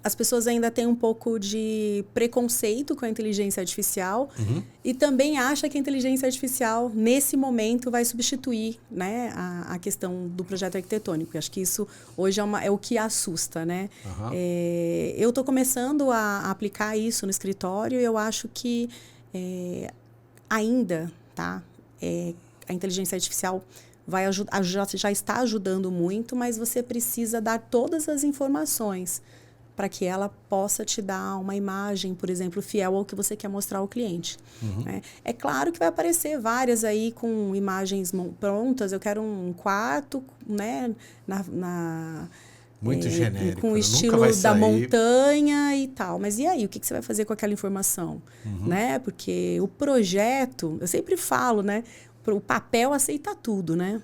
as pessoas ainda têm um pouco de preconceito com a inteligência artificial e também acham que a inteligência artificial, nesse momento, vai substituir, né, a questão do projeto arquitetônico. Eu acho que isso hoje é o que assusta, né? Eu estou começando a aplicar isso no escritório e eu acho que ainda, tá? A inteligência artificial já está ajudando muito, mas você precisa dar todas as informações para que ela possa te dar uma imagem, por exemplo, fiel ao que você quer mostrar ao cliente. Né? É claro que vai aparecer várias aí com imagens prontas. Eu quero um quarto, né, muito genérico, com o estilo da montanha e tal. Mas e aí, o que você vai fazer com aquela informação? Né? Porque o projeto, eu sempre falo, né? O papel aceita tudo, né?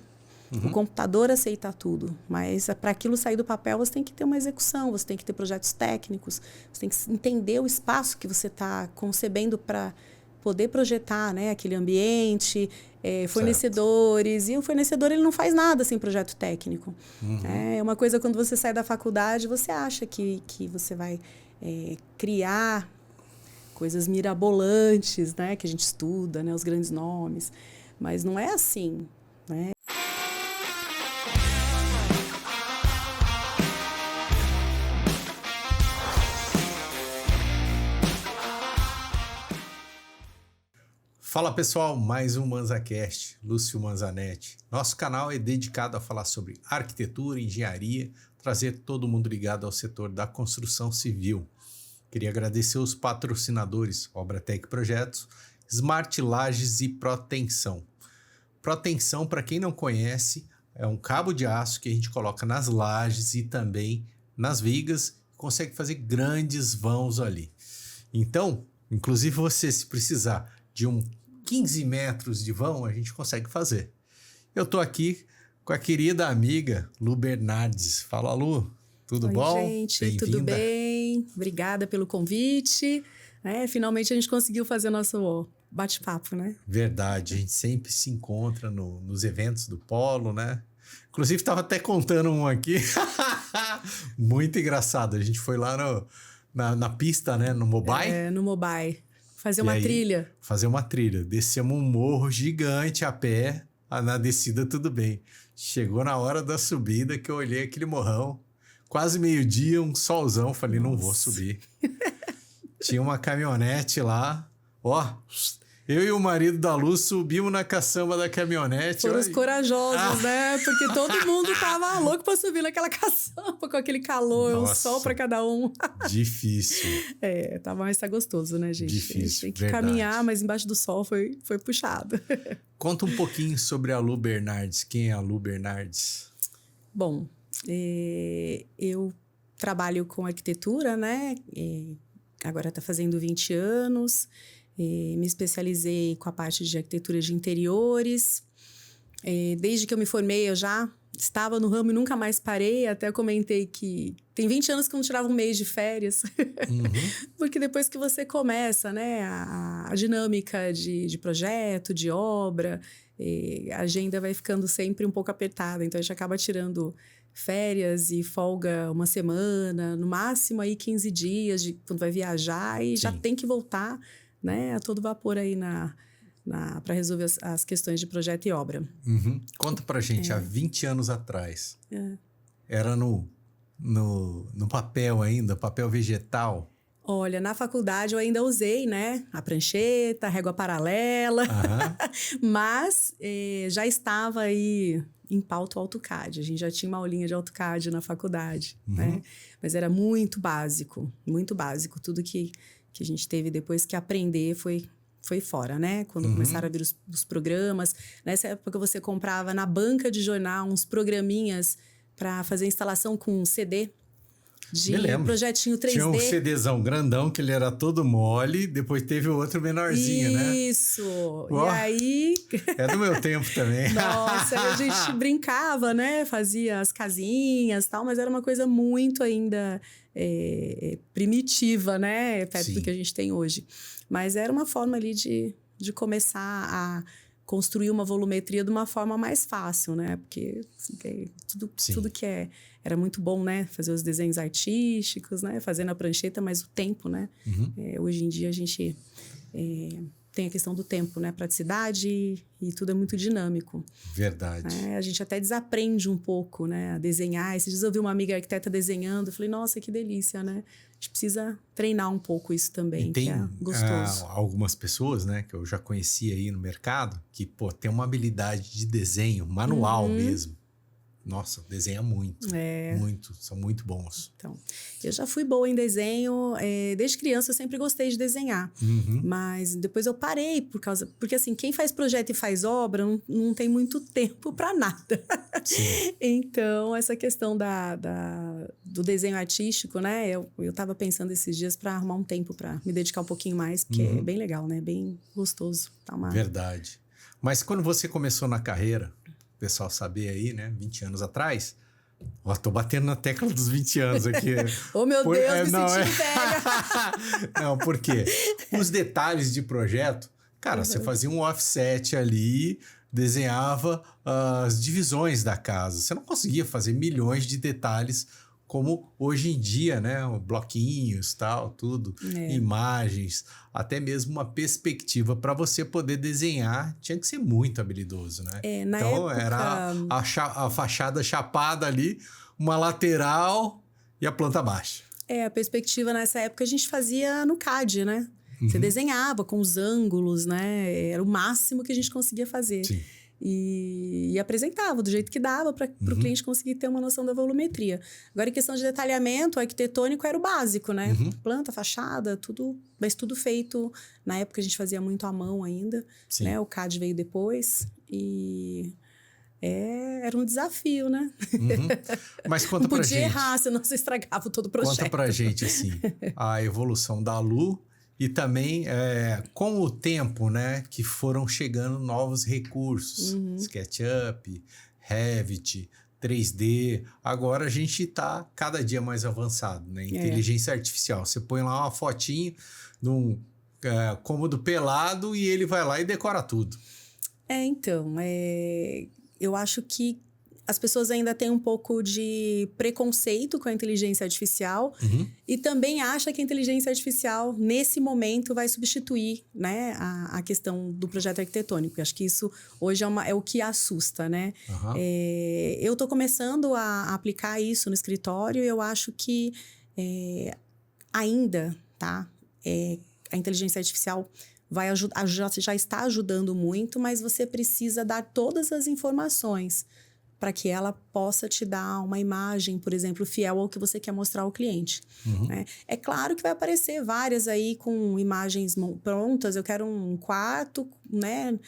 O computador aceita tudo, mas para aquilo sair do papel você tem que ter uma execução, você tem que ter projetos técnicos, você tem que entender o espaço que você está concebendo para poder projetar, né, aquele ambiente, fornecedores. E o fornecedor ele não faz nada sem projeto técnico. É uma coisa quando você sai da faculdade, você acha que você vai criar coisas mirabolantes, né, que a gente estuda, né, os grandes nomes, mas não é assim, né? Fala pessoal, mais um ManzaCast, Lúcio Manzanetti. Nosso canal é dedicado a falar sobre arquitetura, engenharia, trazer todo mundo ligado ao setor da construção civil. Queria agradecer os patrocinadores Obratec Projetos, Smart Lajes e Protenção. Protenção, para quem não conhece, é um cabo de aço que a gente coloca nas lajes e também nas vigas, consegue fazer grandes vãos ali. Então, inclusive você, se precisar de 15 metros de vão, a gente consegue fazer. Eu tô aqui com a querida amiga Lu Bernardes. Fala, Lu. Tudo bom? Oi, gente. Tudo bem? Obrigada pelo convite. Finalmente a gente conseguiu fazer nosso bate-papo, né? Verdade. A gente sempre se encontra nos eventos do Polo, né? Inclusive, estava até contando um aqui. Muito engraçado. A gente foi lá na pista, né? No Mobile. No Mobile. Fazer uma trilha. Fazer uma trilha. Descemos um morro gigante a pé. Na descida, tudo bem. Chegou na hora da subida que eu olhei aquele morrão. Quase meio-dia, um solzão. Falei, não vou subir. Tinha uma caminhonete lá. Ó, eu e o marido da Luz subimos na caçamba da caminhonete. Foram os corajosos, né? Porque todo mundo tava louco pra subir naquela caçamba com aquele calor, um sol pra cada um. Difícil. Mas tá gostoso, né, gente? Difícil, a gente tem que verdade. Caminhar, mas embaixo do sol foi puxado. Conta um pouquinho sobre a Lu Bernardes. Quem é a Lu Bernardes? Bom, eu trabalho com arquitetura, né? Agora tá fazendo 20 anos. Me especializei com a parte de arquitetura de interiores. Desde que eu me formei, eu já estava no ramo e nunca mais parei. Até comentei que tem 20 anos que eu não tirava um mês de férias. Porque depois que você começa, né, a dinâmica de projeto, de obra, a agenda vai ficando sempre um pouco apertada. Então, a gente acaba tirando férias e folga uma semana, no máximo aí 15 dias quando vai viajar e já tem que voltar, né, a todo vapor aí para resolver as questões de projeto e obra. Conta pra gente, há 20 anos atrás, era no papel ainda, papel vegetal? Olha, na faculdade eu ainda usei, né, a prancheta, a régua paralela, mas já estava aí em pauta o AutoCAD. A gente já tinha uma aulinha de AutoCAD na faculdade, né? Mas era muito básico, muito básico. Tudo que a gente teve depois que aprender foi fora, né? Quando começaram a vir os programas. Nessa época você comprava na banca de jornal uns programinhas para fazer instalação com CD de projetinho 3D. Tinha um CDzão grandão que ele era todo mole, depois teve o outro menorzinho, né? Isso! E aí... É do meu tempo também. Nossa, a gente brincava, né? Fazia as casinhas e tal, mas era uma coisa muito ainda primitiva, né? Perto do que a gente tem hoje. Mas era uma forma ali de começar a construir uma volumetria de uma forma mais fácil, né? Porque assim, tudo que era muito bom, né? Fazer os desenhos artísticos, né? Fazer na prancheta, mas o tempo, né? Hoje em dia a gente tem a questão do tempo, né? Praticidade e tudo é muito dinâmico. Verdade. A gente até desaprende um pouco, né? A desenhar. Esses dias eu vi uma amiga arquiteta desenhando, eu falei, nossa, que delícia, né? A gente precisa treinar um pouco isso também, tem, que é gostoso. Algumas pessoas, né, que eu já conheci aí no mercado, que, pô, tem uma habilidade de desenho manual mesmo. Nossa, desenha muito. Muito. São muito bons. Então, eu já fui boa em desenho. Desde criança eu sempre gostei de desenhar. Mas depois eu parei porque assim, quem faz projeto e faz obra não tem muito tempo para nada. Sim. Então, essa questão do desenho artístico, né? Eu tava pensando esses dias para arrumar um tempo para me dedicar um pouquinho mais, porque é bem legal, né? Bem gostoso. Verdade. Mas quando você começou na carreira, o pessoal saber aí, né? 20 anos atrás. Ó, tô batendo na tecla dos 20 anos aqui. Oh, meu Deus, me senti velha. Não, por quê? Os detalhes de projeto, cara, você fazia um offset ali, desenhava as divisões da casa. Você não conseguia fazer milhões de detalhes como hoje em dia, né? Bloquinhos, tal, tudo, imagens, até mesmo uma perspectiva para você poder desenhar, tinha que ser muito habilidoso, né? Então, época... era a fachada chapada ali, uma lateral e a planta baixa. A perspectiva nessa época a gente fazia no CAD, né? Você desenhava com os ângulos, né? Era o máximo que a gente conseguia fazer. Sim. E apresentava do jeito que dava para o cliente conseguir ter uma noção da volumetria. Agora, em questão de detalhamento, o arquitetônico era o básico, né? Planta, fachada, tudo, mas tudo feito. Na época, a gente fazia muito à mão ainda, né? O CAD veio depois e... era um desafio, né? Mas conta pra gente. Não podia errar, senão você estragava todo o projeto. Conta pra gente, assim, a evolução da Lu e também com o tempo, né, que foram chegando novos recursos. SketchUp, Revit, 3D. Agora a gente tá cada dia mais avançado, né? Inteligência artificial. Você põe lá uma fotinho num cômodo pelado e ele vai lá e decora tudo. Então, eu acho que as pessoas ainda têm um pouco de preconceito com a inteligência artificial e também acham que a inteligência artificial, nesse momento, vai substituir, né, a questão do projeto arquitetônico. Eu acho que isso hoje é o que assusta, né? Eu estou começando a aplicar isso no escritório e eu acho que ainda, tá? A inteligência artificial já está ajudando muito, mas você precisa dar todas as informações para que ela possa te dar uma imagem, por exemplo, fiel ao que você quer mostrar ao cliente. Né? É claro que vai aparecer várias aí com imagens prontas. Eu quero um quarto, né?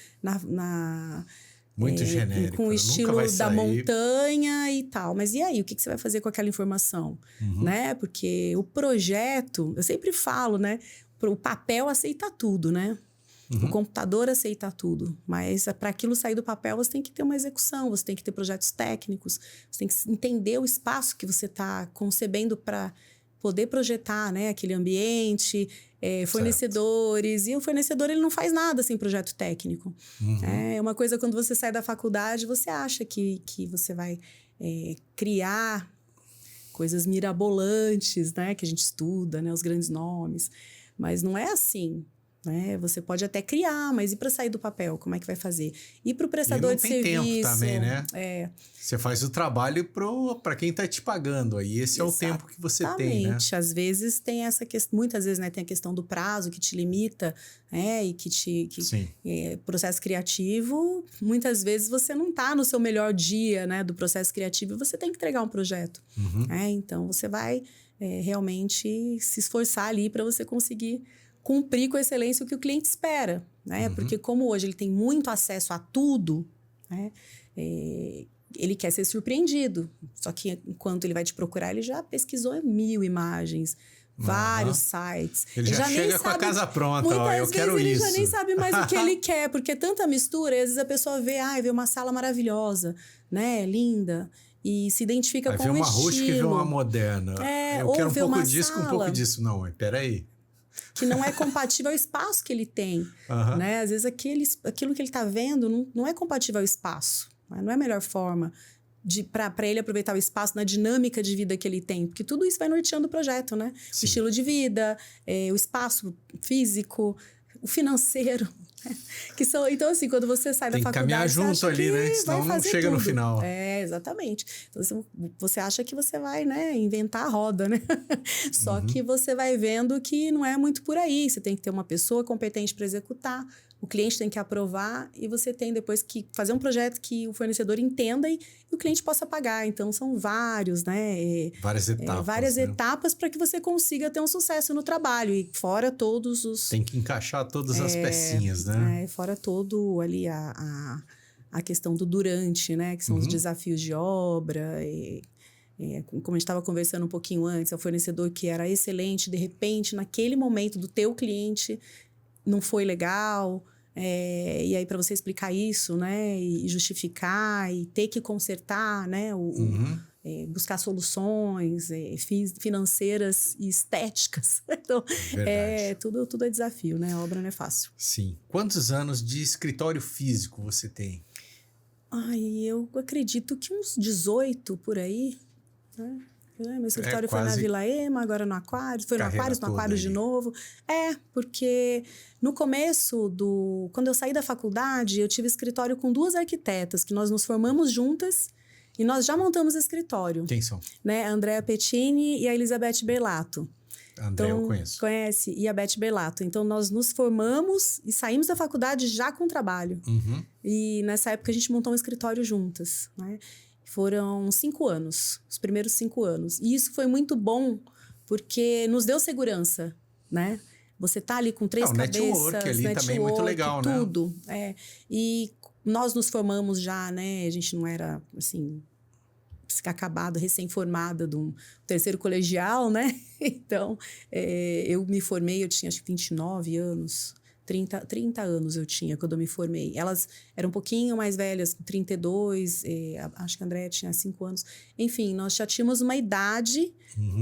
Muito genérico. Com o estilo da montanha e tal. Mas e aí? O que você vai fazer com aquela informação? Né? Porque o projeto... Eu sempre falo, né? O papel aceita tudo, né? O computador aceita tudo, mas para aquilo sair do papel você tem que ter uma execução, você tem que ter projetos técnicos, você tem que entender o espaço que você está concebendo para poder projetar, né, aquele ambiente, fornecedores. E o fornecedor ele não faz nada sem projeto técnico. É uma coisa quando você sai da faculdade, você acha que você vai criar coisas mirabolantes, né, que a gente estuda, né, os grandes nomes, mas não é assim. Né? Você pode até criar, mas e para sair do papel? Como é que vai fazer? E para o prestador de serviço... E não tem tempo também, né? Você faz o trabalho para quem está te pagando. Aí esse é o tempo que você tem, né? Às vezes tem essa questão... Muitas vezes, né, tem a questão do prazo que te limita, né? E que processo criativo, muitas vezes você não está no seu melhor dia, né? Do processo criativo e você tem que entregar um projeto. Então, você vai realmente se esforçar ali para você conseguir cumprir com excelência o que o cliente espera, né? Porque como hoje ele tem muito acesso a tudo, né? Ele quer ser surpreendido. Só que enquanto ele vai te procurar, ele já pesquisou 1000 imagens, vários sites. Ele já chega com a casa pronta, ó, eu quero isso. Ele já nem sabe mais o que ele quer, porque tanta mistura, e às vezes a pessoa vê uma sala maravilhosa, né? Linda. E se identifica com o estilo. Vai ver uma rústica e vê uma moderna. Eu quero um pouco disso com um pouco disso. Não, mas peraí. que não é compatível ao espaço que ele tem, né? Às vezes aquilo que ele está vendo não é compatível ao espaço, né? Não é a melhor forma para ele aproveitar o espaço na dinâmica de vida que ele tem, porque tudo isso vai norteando o projeto, né? Sim. O estilo de vida, o espaço físico, o financeiro. Então, assim, quando você sai da faculdade... Tem que caminhar junto ali, né? Senão não chega no final. Exatamente. Então, você acha que você vai, né, inventar a roda, né? Só que você vai vendo que não é muito por aí. Você tem que ter uma pessoa competente para executar, o cliente tem que aprovar e você tem depois que fazer um projeto que o fornecedor entenda e o cliente possa pagar. Então, são vários, né? Várias etapas para que você consiga ter um sucesso no trabalho. E fora todos os... Tem que encaixar todas as pecinhas, né? Fora todo ali a questão do durante, né? Que são os desafios de obra. Como a gente estava conversando um pouquinho antes, o fornecedor que era excelente, de repente, naquele momento do teu cliente, não foi legal. E aí, para você explicar isso, né? E justificar, e ter que consertar, né? Buscar soluções financeiras e estéticas. Então, tudo é desafio, né? A obra não é fácil. Sim. Quantos anos de escritório físico você tem? Eu acredito que uns 18 por aí, né? Meu escritório foi na Vila Ema, agora no Aquários. Foi no Aquários de novo. Porque no começo quando eu saí da faculdade, eu tive escritório com 2 arquitetas, que nós nos formamos juntas e nós já montamos escritório. Quem são? Né? A Andrea Pettini e a Elizabeth Berlato. A Andrea eu conheço. Conhece? E a Beth Berlato. Então, nós nos formamos e saímos da faculdade já com trabalho. E nessa época a gente montou um escritório juntas, né? Foram 5 anos, os primeiros 5 anos. E isso foi muito bom, porque nos deu segurança, né? Você tá ali com 3 cabeças, network ali também é muito legal, tudo, né? E nós nos formamos já, né? A gente não era, assim, acabado, recém-formada do 3º colegial, né? Então, eu me formei, eu tinha acho que 29 anos... 30 anos eu tinha quando eu me formei. Elas eram um pouquinho mais velhas, 32, acho que a Andréia tinha 5 anos. Enfim, nós já tínhamos uma idade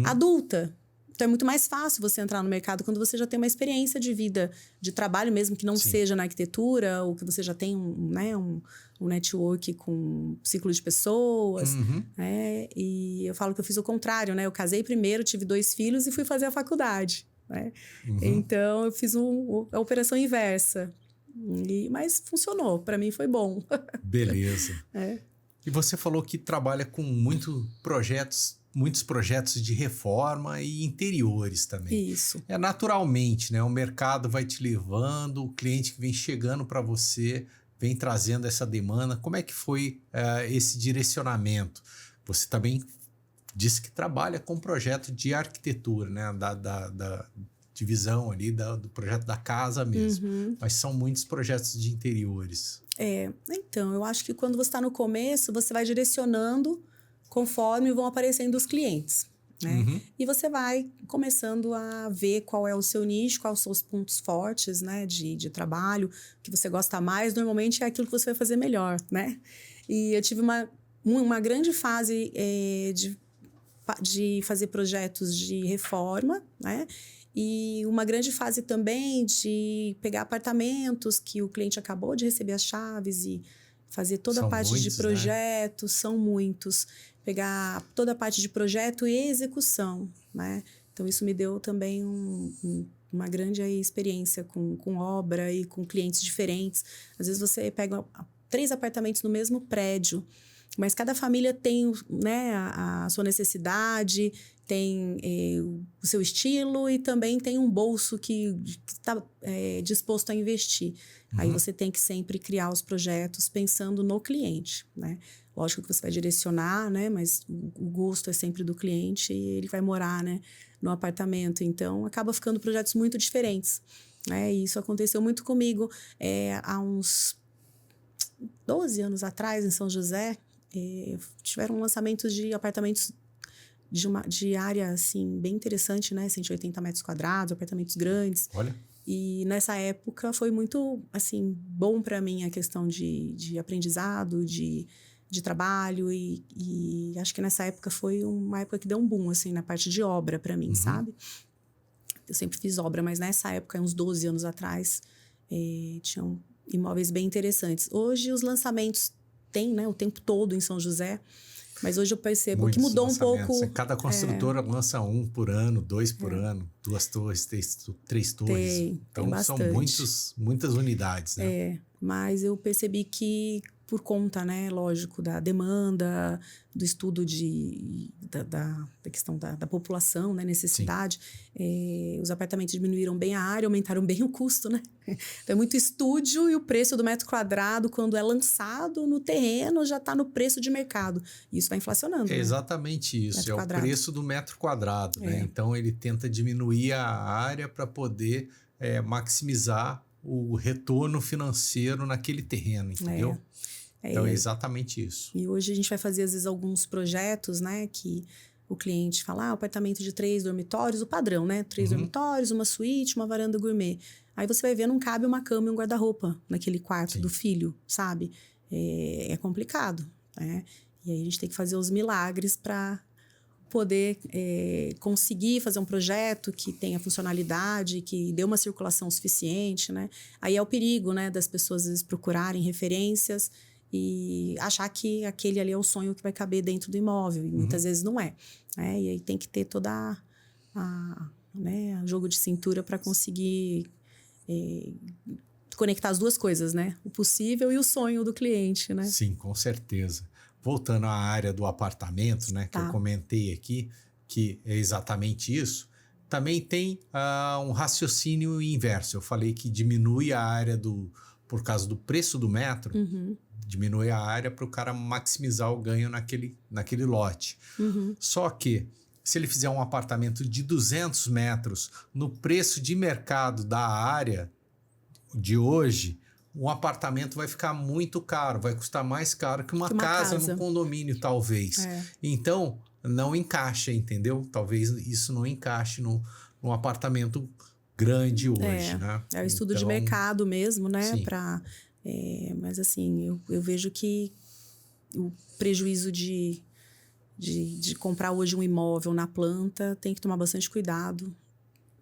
adulta. Então, é muito mais fácil você entrar no mercado quando você já tem uma experiência de vida, de trabalho mesmo, que não seja na arquitetura, ou que você já tem um network com ciclo de pessoas. E eu falo que eu fiz o contrário, né? Eu casei primeiro, tive 2 filhos e fui fazer a faculdade. Né? Então, eu fiz a operação inversa. Mas funcionou, para mim foi bom. Beleza. E você falou que trabalha com muitos projetos de reforma e interiores também. Isso. Naturalmente, né? O mercado vai te levando, o cliente que vem chegando para você, vem trazendo essa demanda. Como é que foi esse direcionamento? Você também disse que trabalha com projeto de arquitetura, né? Da divisão ali do projeto da casa mesmo. Mas são muitos projetos de interiores. Então, eu acho que quando você está no começo, você vai direcionando conforme vão aparecendo os clientes, né? E você vai começando a ver qual é o seu nicho, quais são os pontos fortes, né? De trabalho, que você gosta mais, normalmente é aquilo que você vai fazer melhor, né? E eu tive uma grande fase de fazer projetos de reforma, né? E uma grande fase também de pegar apartamentos que o cliente acabou de receber as chaves e fazer toda a parte de projetos, são muitos. Pegar toda a parte de projeto e execução, né? Então, isso me deu também uma grande experiência com obra e com clientes diferentes. Às vezes, você pega 3 apartamentos no mesmo prédio, mas cada família tem, né, a sua necessidade, tem o seu estilo e também tem um bolso que está disposto a investir. Aí você tem que sempre criar os projetos pensando no cliente, né? Lógico que você vai direcionar, né? Mas o gosto é sempre do cliente e ele vai morar, né, no apartamento. Então, acaba ficando projetos muito diferentes, né? E isso aconteceu muito comigo há uns 12 anos atrás, em São José. Tiveram lançamentos de apartamentos de área, assim, bem interessante, né? 180 metros quadrados, apartamentos grandes. Olha. E nessa época foi muito, assim, bom para mim a questão de aprendizado, de trabalho. E acho que nessa época foi uma época que deu um boom, assim, na parte de obra para mim, sabe? Eu sempre fiz obra, mas nessa época, uns 12 anos atrás, tinham imóveis bem interessantes. Hoje, os lançamentos tem, né, o tempo todo em São José, mas hoje eu percebo que mudou um pouco. Cada construtora lança 1 por ano, 2 por ano, 2 torres, 3 torres. Então, são muitas unidades, né? Mas eu percebi que por conta, né, lógico, da demanda, do estudo da questão da população, né, necessidade, os apartamentos diminuíram bem a área, aumentaram bem o custo, né? Então, é muito estúdio e o preço do metro quadrado, quando é lançado no terreno, já está no preço de mercado. E isso vai inflacionando, É né? exatamente isso, o preço do metro quadrado, né? Então, ele tenta diminuir a área para poder maximizar o retorno financeiro naquele terreno, entendeu? Então, é exatamente isso. E hoje a gente vai fazer, às vezes, alguns projetos, né? Que o cliente fala, apartamento de 3 dormitórios, o padrão, né? 3 dormitórios, uma suíte, uma varanda gourmet. Aí você vai ver, não cabe uma cama e um guarda-roupa naquele quarto do filho, sabe? É complicado, né? E aí a gente tem que fazer os milagres para poder conseguir fazer um projeto que tenha funcionalidade, que dê uma circulação suficiente, né? Aí é o perigo, né? Das pessoas, às vezes, procurarem referências e achar que aquele ali é o sonho que vai caber dentro do imóvel. E muitas vezes não é. E aí tem que ter toda o jogo de cintura para conseguir conectar as duas coisas, né? O possível e o sonho do cliente, né? Sim, com certeza. Voltando à área do apartamento, né? Que eu comentei aqui, que é exatamente isso. Também tem um raciocínio inverso. Eu falei que diminui a área por causa do preço do metro, diminui a área para o cara maximizar o ganho naquele lote. Só que, se ele fizer um apartamento de 200 metros no preço de mercado da área de hoje, um apartamento vai ficar muito caro, vai custar mais caro que uma casa no condomínio, talvez. Então, não encaixa, entendeu? Talvez isso não encaixe num apartamento grande hoje, né? É o estudo de mercado mesmo, né? Mas assim, eu vejo que o prejuízo de comprar hoje um imóvel na planta tem que tomar bastante cuidado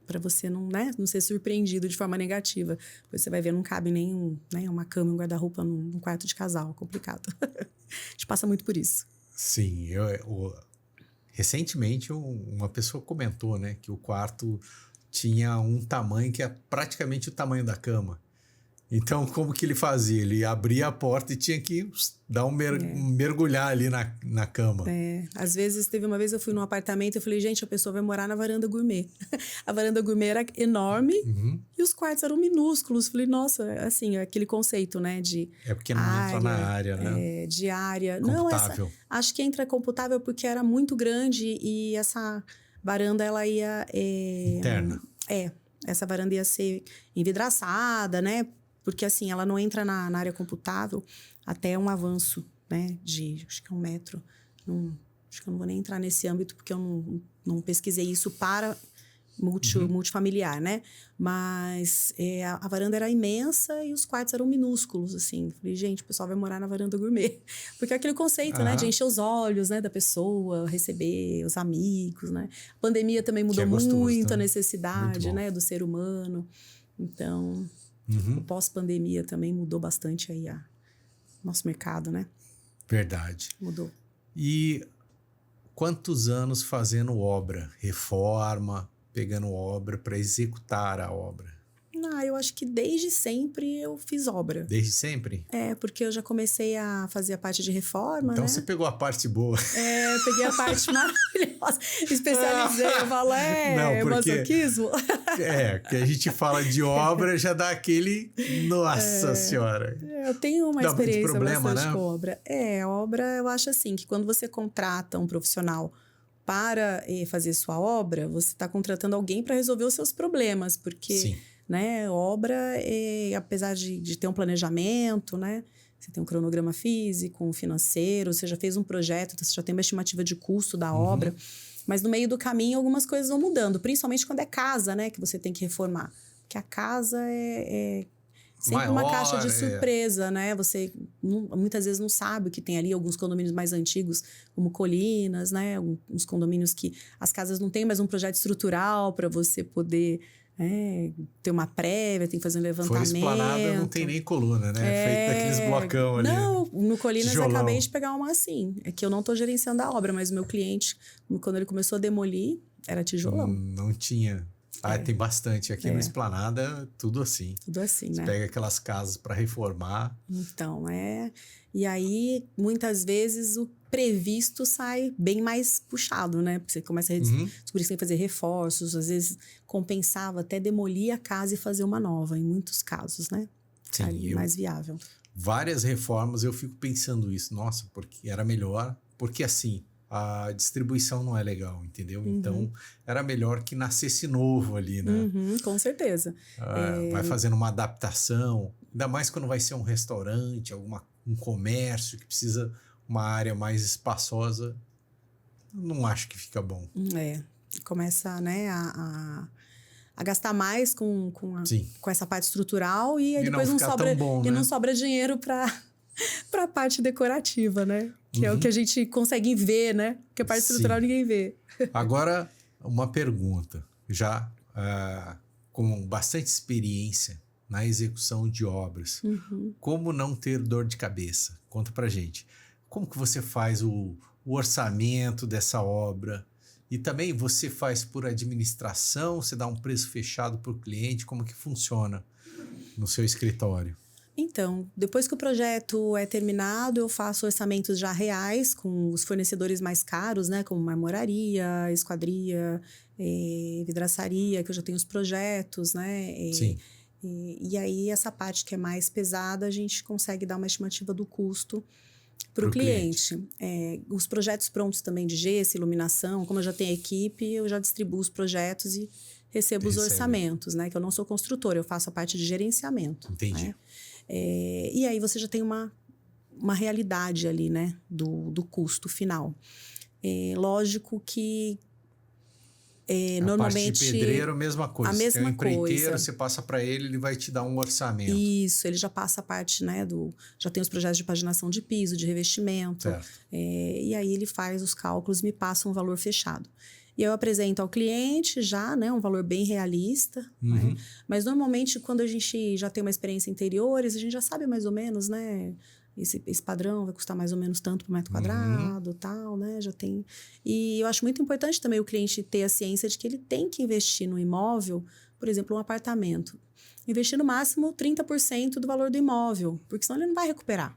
para você não ser surpreendido de forma negativa. Depois você vai ver, não cabe nem uma cama e um guarda-roupa num quarto de casal. Complicado. A gente passa muito por isso. Sim. Recentemente, uma pessoa comentou, né, que o quarto tinha um tamanho que é praticamente o tamanho da cama. Então, como que ele fazia? Ele abria a porta e tinha que dar mergulhar ali na cama. Às vezes, teve uma vez eu fui num apartamento e eu falei, gente, a pessoa vai morar na varanda gourmet. A varanda gourmet era enorme e os quartos eram minúsculos. Falei, nossa, assim, aquele conceito, né, de porque não entra na área, né? De área. Computável. Não, acho que entra computável porque era muito grande e essa varanda, ela ia... interna. Essa varanda ia ser envidraçada, né? Porque, assim, ela não entra na área computável até um avanço, né? De, acho que 1 metro. Acho que eu não vou nem entrar nesse âmbito, porque eu não pesquisei isso para multifamiliar, né? Mas a varanda era imensa e os quartos eram minúsculos, assim. Falei, gente, o pessoal vai morar na varanda gourmet. Porque é aquele conceito, né? De encher os olhos, né? Da pessoa, receber os amigos, né? A pandemia também mudou muito a necessidade, né? Do ser humano. Então... O pós-pandemia também mudou bastante aí nosso mercado, né? Verdade. Mudou. E quantos anos fazendo obra, reforma, pegando obra para executar a obra? Eu acho que desde sempre eu fiz obra. Desde sempre? Porque eu já comecei a fazer a parte de reforma, então, né? Você pegou a parte boa. Eu peguei a parte maravilhosa. Especializei, eu falo, masoquismo. Que a gente fala de obra, já dá aquele... Nossa Senhora! Eu tenho uma experiência problema, bastante né? com obra. Obra, eu acho assim, que quando você contrata um profissional para fazer sua obra, você está contratando alguém para resolver os seus problemas, porque... Sim. Né? Obra, apesar de ter um planejamento, né? Você tem um cronograma físico, um financeiro, você já fez um projeto, então você já tem uma estimativa de custo da obra. Mas no meio do caminho, algumas coisas vão mudando, principalmente quando é casa, né? Que você tem que reformar. Porque a casa Sempre uma caixa de surpresa, né? Você muitas vezes não sabe o que tem ali. Alguns condomínios mais antigos, como Colinas, né? Uns condomínios que as casas não têm mais um projeto estrutural para você poder ter uma prévia, tem que fazer um levantamento. Foi Esplanada, não tem nem coluna, né? Feito daqueles blocão ali. Não, no Colinas tijolão. Eu acabei de pegar uma assim. É que eu não estou gerenciando a obra, mas o meu cliente, quando ele começou a demolir, era tijolão. Não tinha... tem bastante. Aqui no Esplanada, tudo assim. Tudo assim, Você né? pega aquelas casas para reformar. Então, E aí, muitas vezes, o previsto sai bem mais puxado, né? Porque você começa a descobrir que você tem que fazer reforços. Às vezes, compensava até demolir a casa e fazer uma nova, em muitos casos, né? Sim, ali, mais viável. Várias reformas, eu fico pensando isso. Nossa, porque era melhor. Porque assim... a distribuição não é legal, entendeu? Então, era melhor que nascesse novo ali, né? Com certeza. Vai fazendo uma adaptação, ainda mais quando vai ser um restaurante, um comércio que precisa uma área mais espaçosa. Não acho que fica bom. Começa, né, a gastar mais com essa parte estrutural e aí depois não sobra, bom, não sobra dinheiro para a parte decorativa, né? Que é o que a gente consegue ver, né? Porque a parte estrutural ninguém vê. Agora, uma pergunta. Já com bastante experiência na execução de obras, como não ter dor de cabeça? Conta pra gente. Como que você faz o orçamento dessa obra? E também você faz por administração? Você dá um preço fechado para o cliente? Como que funciona no seu escritório? Então, depois que o projeto é terminado, eu faço orçamentos já reais com os fornecedores mais caros, né? Como marmoraria, esquadria, vidraçaria, que eu já tenho os projetos, né? Sim. E aí, essa parte que é mais pesada, a gente consegue dar uma estimativa do custo para o cliente. Os projetos prontos também de gesso, iluminação, como eu já tenho equipe, eu já distribuo os projetos e recebo os orçamentos, né? Que eu não sou construtora, eu faço a parte de gerenciamento. Entendi. Né? E aí você já tem uma realidade ali, né? Do custo final. Lógico que normalmente... A parte de pedreiro, mesma coisa. A mesma tem um empreiteiro, coisa. Você passa para ele vai te dar um orçamento. Isso, ele já passa a parte, né, já tem os projetos de paginação de piso, de revestimento. Certo. E aí ele faz os cálculos, me passa um valor fechado. E eu apresento ao cliente já, né, um valor bem realista. Né? Mas normalmente, quando a gente já tem uma experiência interiores, a gente já sabe mais ou menos, né? Esse padrão vai custar mais ou menos tanto por metro quadrado, tal, né? Já tem. E eu acho muito importante também o cliente ter a ciência de que ele tem que investir no imóvel, por exemplo, um apartamento. Investir no máximo 30% do valor do imóvel, porque senão ele não vai recuperar.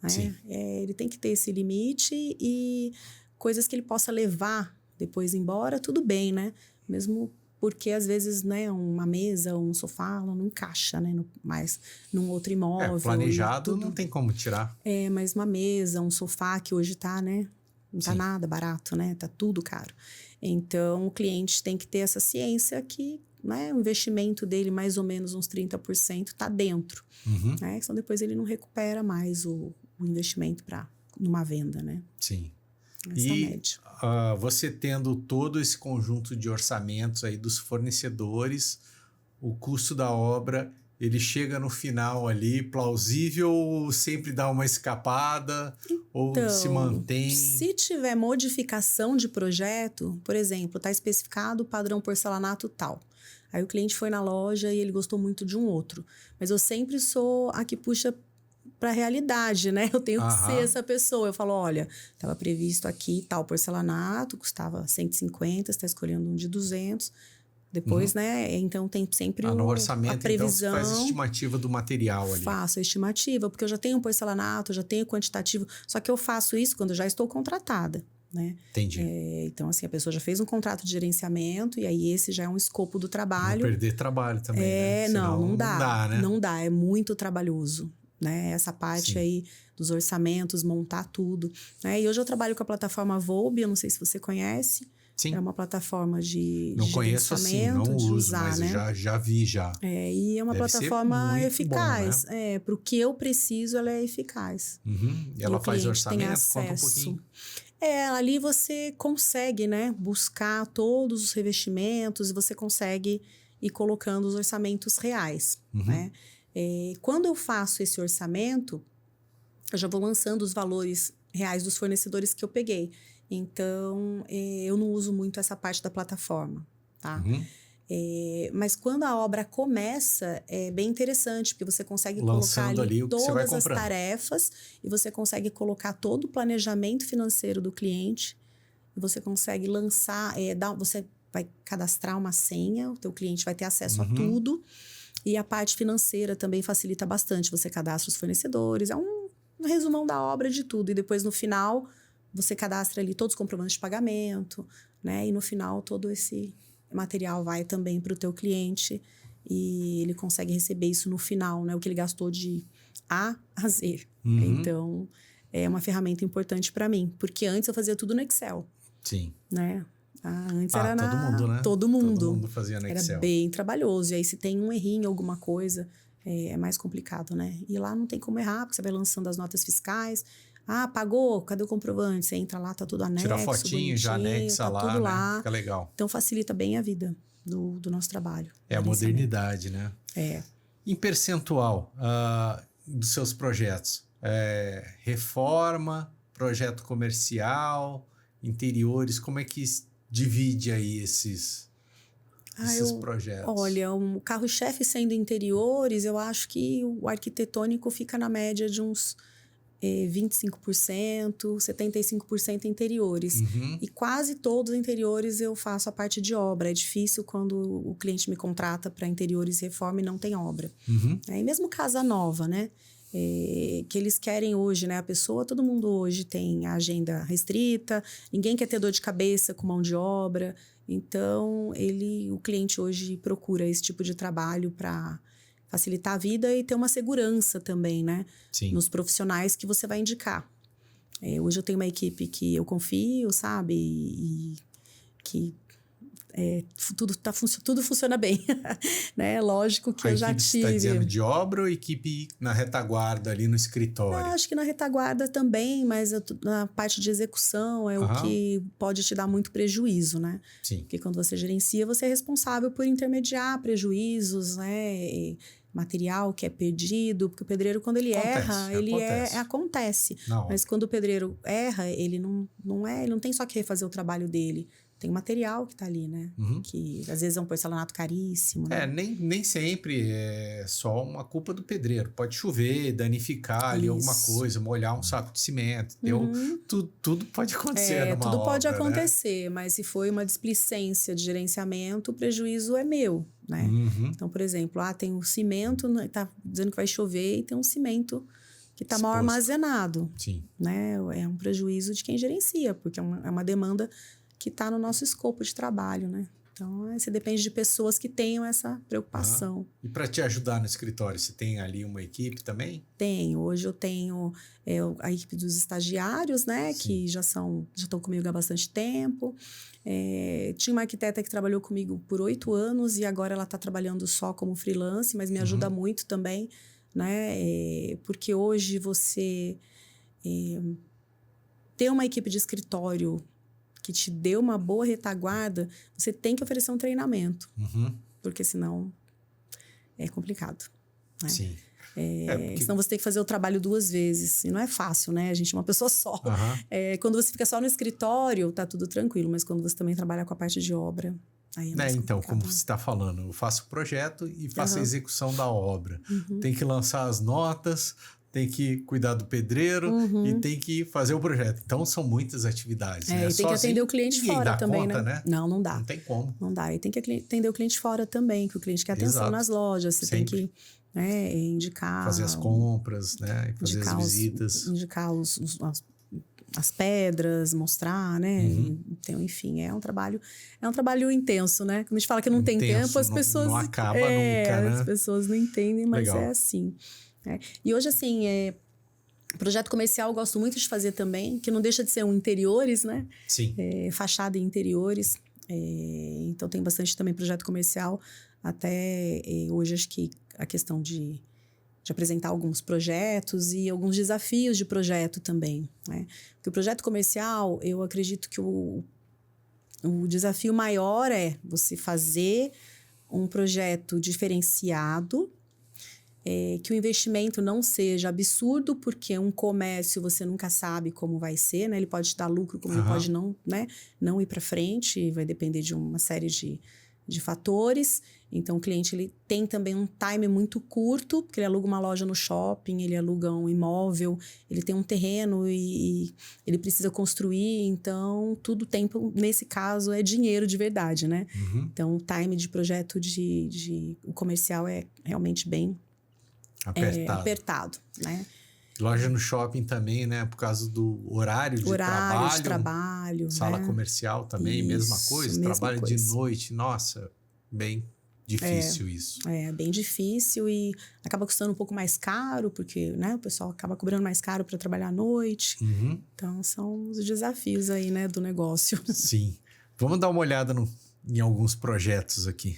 Né? Ele tem que ter esse limite e coisas que ele possa levar depois embora, tudo bem, né? Mesmo porque, às vezes, né, uma mesa, um sofá, ela não encaixa, né? Mais num outro imóvel. Planejado não tem como tirar. Mas uma mesa, um sofá que hoje tá, né? Não tá nada barato, né? Tá tudo caro. Então, o cliente tem que ter essa ciência que, né, o investimento dele, mais ou menos uns 30%, tá dentro. Né? Então, depois ele não recupera mais o investimento numa venda, né? Sim. E você tendo todo esse conjunto de orçamentos aí dos fornecedores, o custo da obra, ele chega no final ali plausível ou sempre dá uma escapada ou se mantém? Se tiver modificação de projeto, por exemplo, está especificado o padrão porcelanato tal. Aí o cliente foi na loja e ele gostou muito de um outro. Mas eu sempre sou a que puxa para a realidade, né? Eu tenho que ser essa pessoa. Eu falo, olha, estava previsto aqui tal porcelanato, custava 150, você está escolhendo um de 200. Depois, né? Então, tem sempre no orçamento, a previsão. Então, você faz a estimativa do material ali. Faço a estimativa, porque eu já tenho um porcelanato, já tenho quantitativo. Só que eu faço isso quando eu já estou contratada, né? Entendi. Então, assim, a pessoa já fez um contrato de gerenciamento e aí esse já é um escopo do trabalho. Não perder trabalho também, né? Senão, não dá, né? Não dá, é muito trabalhoso. Né? Essa parte aí dos orçamentos, montar tudo. Né? E hoje eu trabalho com a plataforma Volbe, eu não sei se você conhece. Sim. É uma plataforma de não conheço assim, não uso, usar, mas né? já vi já. E é uma plataforma eficaz. Bom, né? Para o que eu preciso, ela é eficaz. E ela faz orçamento? Conta um pouquinho. Ali você consegue, né, buscar todos os revestimentos e você consegue ir colocando os orçamentos reais, né? Quando eu faço esse orçamento, eu já vou lançando os valores reais dos fornecedores que eu peguei. Então, eu não uso muito essa parte da plataforma, tá? Uhum. Mas quando a obra começa, é bem interessante, porque você consegue Lançando colocar ali o que você vai todas as comprando. tarefas e você consegue colocar todo o planejamento financeiro do cliente. E você consegue lançar, você vai cadastrar uma senha, o teu cliente vai ter acesso a tudo. E a parte financeira também facilita bastante. Você cadastra os fornecedores, é um resumão da obra de tudo. E depois, no final, você cadastra ali todos os comprovantes de pagamento, né? E no final, todo esse material vai também para o teu cliente e ele consegue receber isso no final, né? O que ele gastou de A a Z. Então, é uma ferramenta importante para mim. Porque antes eu fazia tudo no Excel. Sim. Né? Antes era todo mundo, né? Todo mundo. Todo mundo fazia no Excel. Era bem trabalhoso. E aí, se tem um errinho, alguma coisa, é mais complicado, né? E lá não tem como errar, porque você vai lançando as notas fiscais. Pagou? Cadê o comprovante? Você entra lá, tá tudo anexo, tira fotinho, já anexa tá lá, tudo lá. né? Fica legal. Então, facilita bem a vida do nosso trabalho. É a modernidade, né? Em percentual dos seus projetos, reforma, projeto comercial, interiores, como é que divide aí esses projetos? Olha, um carro-chefe sendo interiores, eu acho que o arquitetônico fica na média de uns 25%, 75% interiores. E quase todos os interiores eu faço a parte de obra. É difícil quando o cliente me contrata para interiores reforma e não tem obra. E mesmo casa nova, né? Que eles querem hoje, né? Todo mundo hoje tem a agenda restrita, ninguém quer ter dor de cabeça com mão de obra. Então, o cliente hoje procura esse tipo de trabalho para facilitar a vida e ter uma segurança também, né? Sim. Nos profissionais que você vai indicar. Hoje eu tenho uma equipe que eu confio, sabe? E que tudo funciona bem, né? Lógico que eu já tive... A equipe está dizendo de obra ou equipe na retaguarda ali no escritório? Acho que na retaguarda também, mas na parte de execução é o que pode te dar muito prejuízo, né? Sim. Porque quando você gerencia, você é responsável por intermediar prejuízos, né? Material que é perdido, porque o pedreiro, quando ele erra, acontece. Mas quando o pedreiro erra, ele não tem só que refazer o trabalho dele. Tem material que tá ali, né? Que às vezes é um porcelanato caríssimo, né? Nem sempre é só uma culpa do pedreiro. Pode chover, danificar ali alguma coisa, molhar um saco de cimento. Tudo pode acontecer numa obra, tudo pode né? acontecer, mas se foi uma displicência de gerenciamento, o prejuízo é meu, né? Então, por exemplo, tem um cimento, tá dizendo que vai chover e tem um cimento que tá mal armazenado. Sim. Né? É um prejuízo de quem gerencia, porque é uma demanda que está no nosso escopo de trabalho, né? Então, você depende de pessoas que tenham essa preocupação. E para te ajudar no escritório, você tem ali uma equipe também? Tenho. Hoje eu tenho a equipe dos estagiários, né? Sim. Que já estão comigo há bastante tempo. Tinha uma arquiteta que trabalhou comigo por 8 anos e agora ela está trabalhando só como freelance, mas me ajuda muito também, né? Porque hoje você ter uma equipe de escritório que te deu uma boa retaguarda, você tem que oferecer um treinamento. Porque senão é complicado. Né? Sim. Senão você tem que fazer o trabalho 2 vezes. E não é fácil, né? A gente é uma pessoa só. Quando você fica só no escritório, tá tudo tranquilo. Mas quando você também trabalha com a parte de obra, aí é mais então, complicado. como você está falando, eu faço o projeto e faço a execução da obra. Tem que lançar as notas, tem que cuidar do pedreiro e tem que fazer o projeto. Então, são muitas atividades, né? E tem que atender o cliente fora também, conta, né? Não dá. Não tem como. Não dá. E tem que atender o cliente fora também, que o cliente quer atenção nas lojas. Você tem que indicar... Fazer as compras, né? E fazer as visitas. Indicar as pedras, mostrar, né? Então, enfim, é um trabalho intenso, né? Quando a gente fala que não tem tempo, as pessoas... Não acaba nunca, né? As pessoas não entendem, mas é assim. E hoje, assim, projeto comercial eu gosto muito de fazer também, que não deixa de ser interiores, né? Sim. Fachada em interiores. Então, tem bastante também projeto comercial. Até hoje, acho que a questão de apresentar alguns projetos e alguns desafios de projeto também, né? Porque o projeto comercial, eu acredito que o desafio maior é você fazer um projeto diferenciado, que o investimento não seja absurdo, porque um comércio você nunca sabe como vai ser, né? Ele pode te dar lucro, como ele pode não, né? Não ir para frente, vai depender de uma série de fatores. Então, o cliente ele tem também um time muito curto, porque ele aluga uma loja no shopping, ele aluga um imóvel, ele tem um terreno e ele precisa construir. Então, tudo tempo, nesse caso, é dinheiro de verdade, né? Então, o time de projeto o comercial é realmente bem apertado, né? Loja no shopping também, né? Por causa do horário de trabalho. Sala comercial também, isso, mesma coisa. Trabalho de noite, nossa, bem difícil isso. É, bem difícil e acaba custando um pouco mais caro, porque, né, o pessoal acaba cobrando mais caro para trabalhar à noite. Então, são os desafios aí, né, do negócio. Sim. Vamos dar uma olhada em alguns projetos aqui.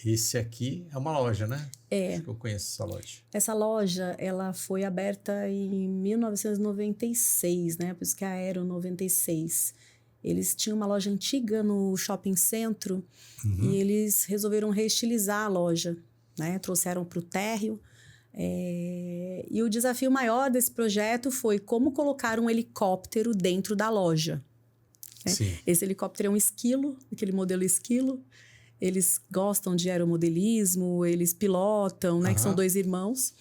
Esse aqui é uma loja, né? Acho que eu conheço essa loja. Essa loja, ela foi aberta em 1996, né? Por isso que é a Aero 96. Eles tinham uma loja antiga no shopping centro e eles resolveram reestilizar a loja, né? Trouxeram para o térreo. E o desafio maior desse projeto foi como colocar um helicóptero dentro da loja. Né? Esse helicóptero é um esquilo, aquele modelo esquilo. Eles gostam de aeromodelismo, eles pilotam, né? Que são 2 irmãos.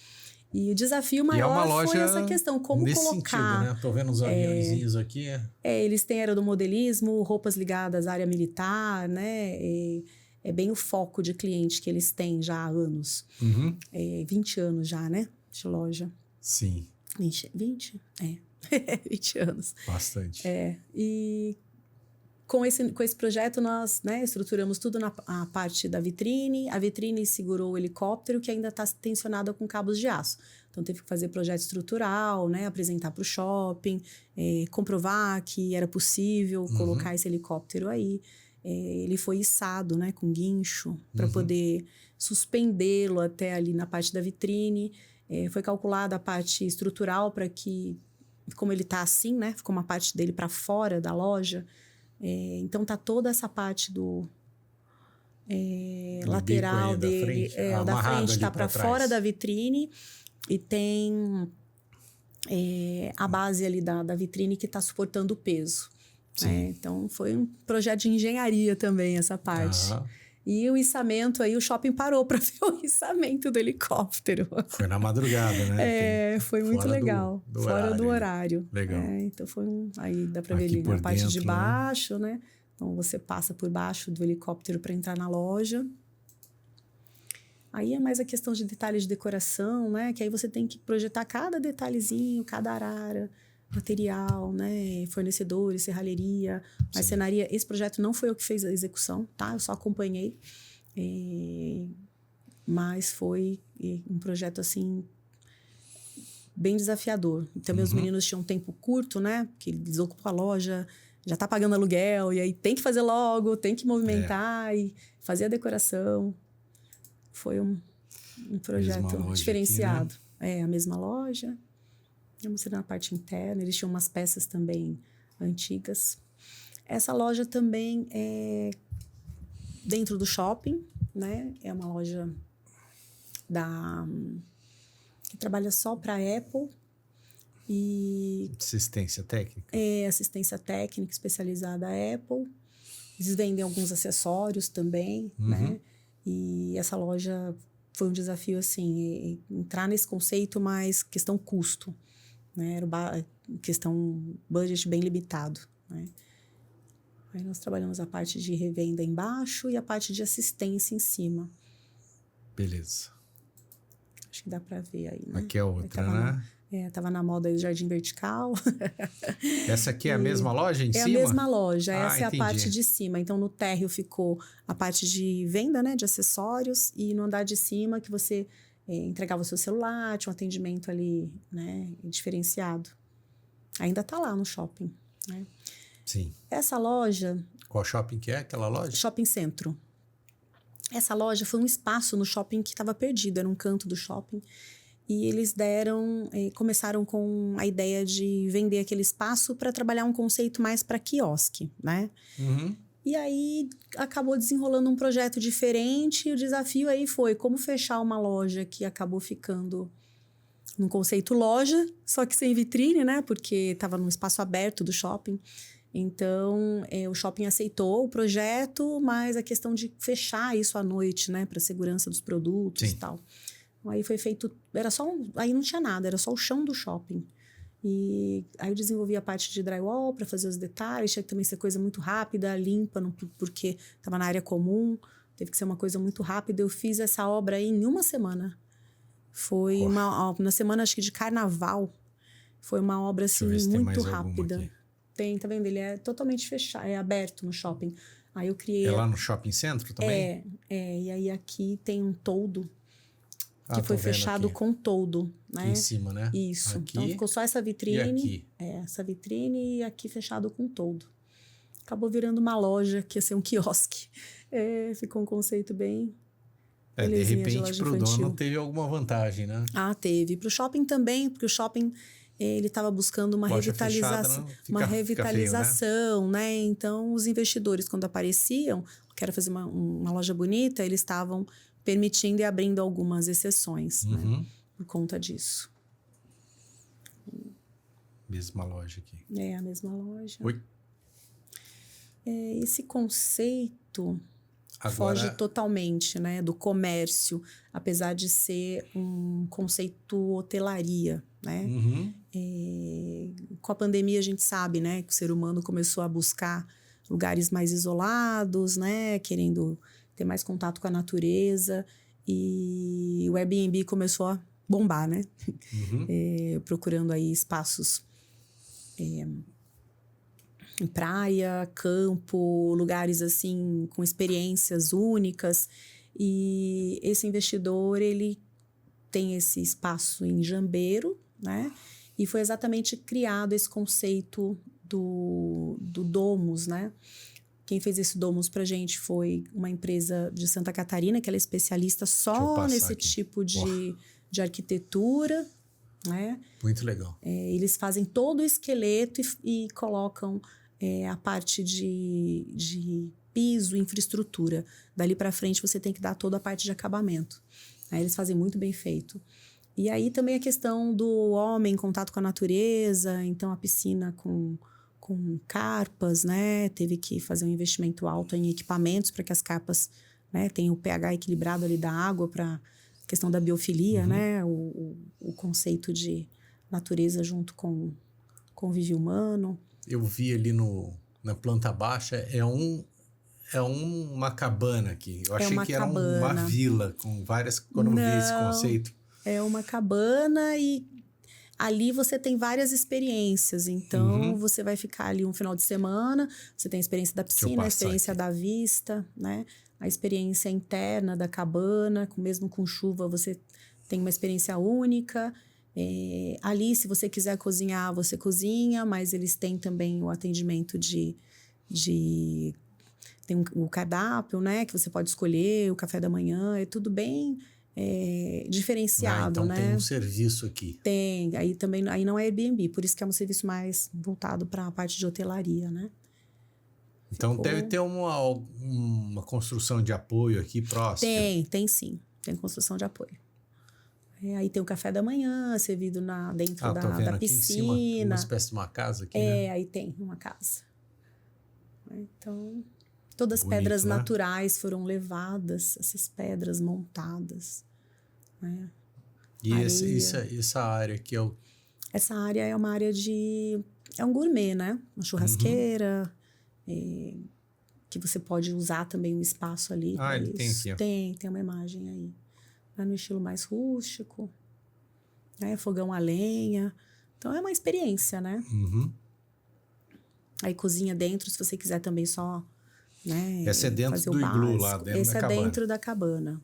E o desafio maior foi essa questão, como nesse colocar... sentido, né? Tô vendo os aviãozinhos aqui. Eles têm aeromodelismo, roupas ligadas à área militar, né? É bem o foco de cliente que eles têm já há anos. 20 anos já, né? De loja. Sim. 20? 20 anos. Bastante. E... Com esse projeto, nós, né, estruturamos tudo na parte da vitrine. A vitrine segurou o helicóptero, que ainda está tensionado com cabos de aço. Então, teve que fazer projeto estrutural, né, apresentar para o shopping, comprovar que era possível colocar esse helicóptero aí. Ele foi içado, né, com guincho, para poder suspendê-lo até ali na parte da vitrine. Foi calculada a parte estrutural para que, como ele está assim, né, ficou uma parte dele para fora da loja. Então tá toda essa parte do lateral dele, o da frente está para fora da vitrine e tem a base ali da vitrine que está suportando o peso. Então foi um projeto de engenharia também essa parte. E o içamento aí, o shopping parou para ver o içamento do helicóptero. Foi na madrugada, né? Foi muito legal. Fora do horário. Legal. Então foi aí dá para ver ali na parte dentro, de baixo, né? Então você passa por baixo do helicóptero para entrar na loja. Aí é mais a questão de detalhes de decoração, né? Que aí você tem que projetar cada detalhezinho, cada arara, material, né? Fornecedores, serralheria, marcenaria. Esse projeto não foi eu que fiz a execução, tá? Eu só acompanhei. Mas foi um projeto, assim, bem desafiador. Também os meninos tinham um tempo curto, né? Porque eles ocupam a loja, já tá pagando aluguel, e aí tem que fazer logo, tem que movimentar e fazer a decoração. Foi um projeto diferenciado. Aqui, né? A mesma loja. Vamos ser na parte interna. Eles tinham umas peças também antigas. Essa loja também é dentro do shopping, né? É uma loja que trabalha só para a Apple. E assistência técnica? Assistência técnica especializada à Apple. Eles vendem alguns acessórios também, né? E essa loja foi um desafio, assim, entrar nesse conceito, mas questão custo, né? Era questão budget bem limitado, né? Aí nós trabalhamos a parte de revenda embaixo e a parte de assistência em cima. Beleza. Acho que dá para ver aí, né? Aqui é outra, né? Tava na moda aí o Jardim Vertical. Essa aqui é a mesma loja em cima? É a mesma loja, essa é entendi. A parte de cima. Então, no térreo ficou a parte de venda, né, de acessórios, e no andar de cima que você entregava o seu celular, tinha um atendimento ali, né, diferenciado. Ainda tá lá no shopping, né? Sim. Essa loja... Qual shopping que é aquela loja? Shopping Centro. Essa loja foi um espaço no shopping que estava perdido, era um canto do shopping. E eles começaram com a ideia de vender aquele espaço para trabalhar um conceito mais para quiosque, né? E aí acabou desenrolando um projeto diferente, e o desafio aí foi como fechar uma loja que acabou ficando num conceito loja, só que sem vitrine, né? Porque estava num espaço aberto do shopping. Então, o shopping aceitou o projeto, mas a questão de fechar isso à noite, né? Para segurança dos produtos e tal. Aí foi feito... Aí não tinha nada, era só o chão do shopping. E aí eu desenvolvi a parte de drywall para fazer os detalhes, tinha que também ser coisa muito rápida, limpa, porque estava na área comum, teve que ser uma coisa muito rápida. Eu fiz essa obra aí em uma semana. Foi na semana, acho que de carnaval. Foi uma obra, assim, muito rápida. Tem, tá vendo? Ele é totalmente fechado, é aberto no shopping. Aí eu criei... É lá no shopping centro também? E aí aqui tem um toldo que foi fechado com toldo, né? Aqui em cima, né? Isso. Aqui, então ficou só essa vitrine. E aqui? Essa vitrine e aqui fechado com toldo. Acabou virando uma loja, que ia ser um quiosque. Ficou um conceito bem... de repente, pro dono teve alguma vantagem, né? Teve. Pro shopping também, porque o shopping ele estava buscando uma revitalização, feio, né? Então, os investidores, quando apareciam, quero fazer uma loja bonita, eles estavam permitindo e abrindo algumas exceções, né? Por conta disso. Mesma loja aqui. A mesma loja. Oi? Esse conceito foge totalmente, né, do comércio, apesar de ser um conceito hotelaria, né? Com a pandemia a gente sabe, né, que o ser humano começou a buscar lugares mais isolados, né, querendo ter mais contato com a natureza, e o Airbnb começou a bombar, né? Procurando aí espaços em praia, campo, lugares assim com experiências únicas. E esse investidor, ele tem esse espaço em Jambeiro, né? E foi exatamente criado esse conceito do Domus, né? Quem fez esse Domus pra gente foi uma empresa de Santa Catarina, que ela é especialista só nesse tipo de arquitetura, né? Muito legal. Eles fazem todo o esqueleto e colocam a parte de piso, infraestrutura. Dali para frente você tem que dar toda a parte de acabamento. Eles fazem muito bem feito. E aí também a questão do homem em contato com a natureza, então a piscina com carpas, né? Teve que fazer um investimento alto em equipamentos para que as carpas, né, tenham o pH equilibrado ali da água, para questão da biofilia, né? O conceito de natureza junto com convívio humano. Eu vi ali na planta baixa, uma cabana aqui. Eu achei que era uma vila com várias... Quando eu vi esse conceito. É uma cabana e ali você tem várias experiências. Então, você vai ficar ali um final de semana, você tem a experiência da piscina, a experiência da vista, né? A experiência interna da cabana, mesmo com chuva, você tem uma experiência única. Ali, se você quiser cozinhar, você cozinha, mas eles têm também o atendimento tem o cardápio, né? Que você pode escolher, o café da manhã, é tudo bem diferenciado, então né? Tem um serviço aqui. Tem, aí também, aí não é Airbnb, por isso que é um serviço mais voltado para a parte de hotelaria, né? Então deve ter uma construção de apoio aqui próximo. Tem sim, tem construção de apoio. Aí tem o café da manhã servido dentro da piscina. Aqui em cima, uma espécie de uma casa aqui, né? Aí tem uma casa. Então, todas as pedras naturais foram levadas, essas pedras montadas, né? E essa área aqui é o... Essa área é uma área é um gourmet, né? Uma churrasqueira, que você pode usar também um espaço ali. Ele tem aqui. Tem uma imagem aí. No estilo mais rústico, né? Fogão a lenha. Então, é uma experiência, né? Aí cozinha dentro, se você quiser também só... Né, essa é dentro do iglu lá, dentro Esse da cabana. Dentro da cabana.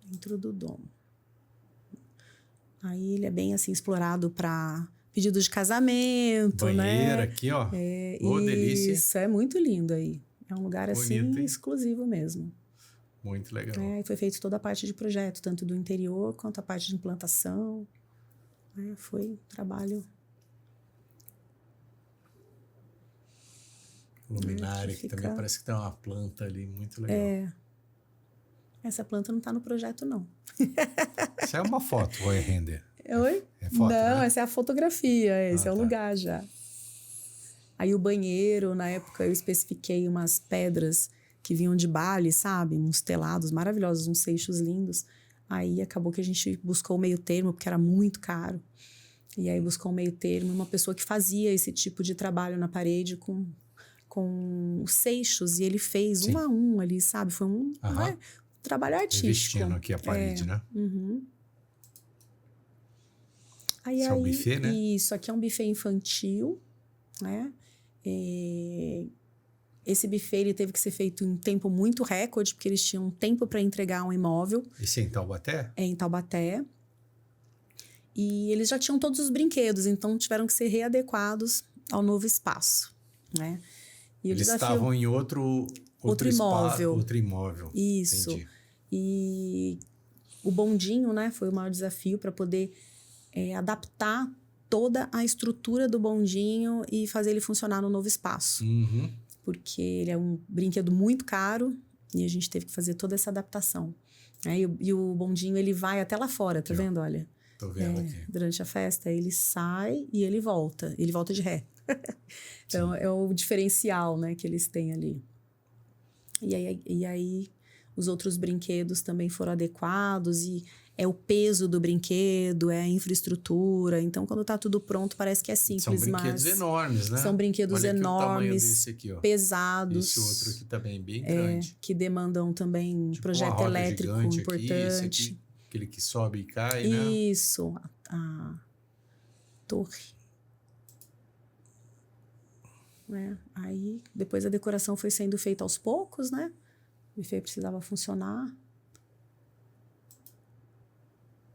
Dentro do domo. Aí ele é bem assim explorado para pedido de casamento, banheira, né? Aqui, ó. Delícia. Isso, é muito lindo aí. É um lugar bonito, assim, exclusivo mesmo. Muito legal. E foi feito toda a parte de projeto, tanto do interior quanto a parte de implantação. Foi um trabalho... luminária, que também parece que tem uma planta ali muito legal. Essa planta não está no projeto, não. Isso é uma foto ou é render? Oi? É foto, não, né? essa é a fotografia, esse é o tá. lugar já. Aí o banheiro, na época eu especifiquei umas pedras que vinham de Bali, sabe? Uns telados maravilhosos, uns seixos lindos. Aí acabou que a gente buscou o meio termo, porque era muito caro. E aí buscou um meio termo, uma pessoa que fazia esse tipo de trabalho na parede com os seixos. E ele fez Sim. 1 a 1 ali, sabe? Foi um trabalho artístico. Revestindo aqui a parede, né? Aí, Isso é o buffet, né? Isso aqui é um buffet infantil, né? Esse buffet ele teve que ser feito em tempo muito recorde, porque eles tinham tempo para entregar um imóvel. Isso é em Taubaté? É em Taubaté. E eles já tinham todos os brinquedos, então tiveram que ser readequados ao novo espaço, né? E eles estavam em outro imóvel. Outro imóvel. Isso. Entendi. E o bondinho, né, foi o maior desafio para poder adaptar toda a estrutura do bondinho e fazer ele funcionar no novo espaço. Porque ele é um brinquedo muito caro e a gente teve que fazer toda essa adaptação. Né? E o bondinho, ele vai até lá fora, tá vendo? Olha. Tô vendo aqui. Durante a festa, ele sai e ele volta. Ele volta de ré. Então, é o diferencial, né, que eles têm ali. E aí, os outros brinquedos também foram adequados e é o peso do brinquedo, é a infraestrutura. Então, quando tá tudo pronto, parece que é simples, são brinquedos enormes, né? São brinquedos Olha aqui enormes, o tamanho desse aqui, ó. pesados. Esse outro aqui também bem grande. Que demandam também um tipo projeto elétrico importante. Aqui, esse aqui, aquele que sobe e cai, né? Isso, a torre. Aí, depois a decoração foi sendo feita aos poucos, né? O buffet precisava funcionar.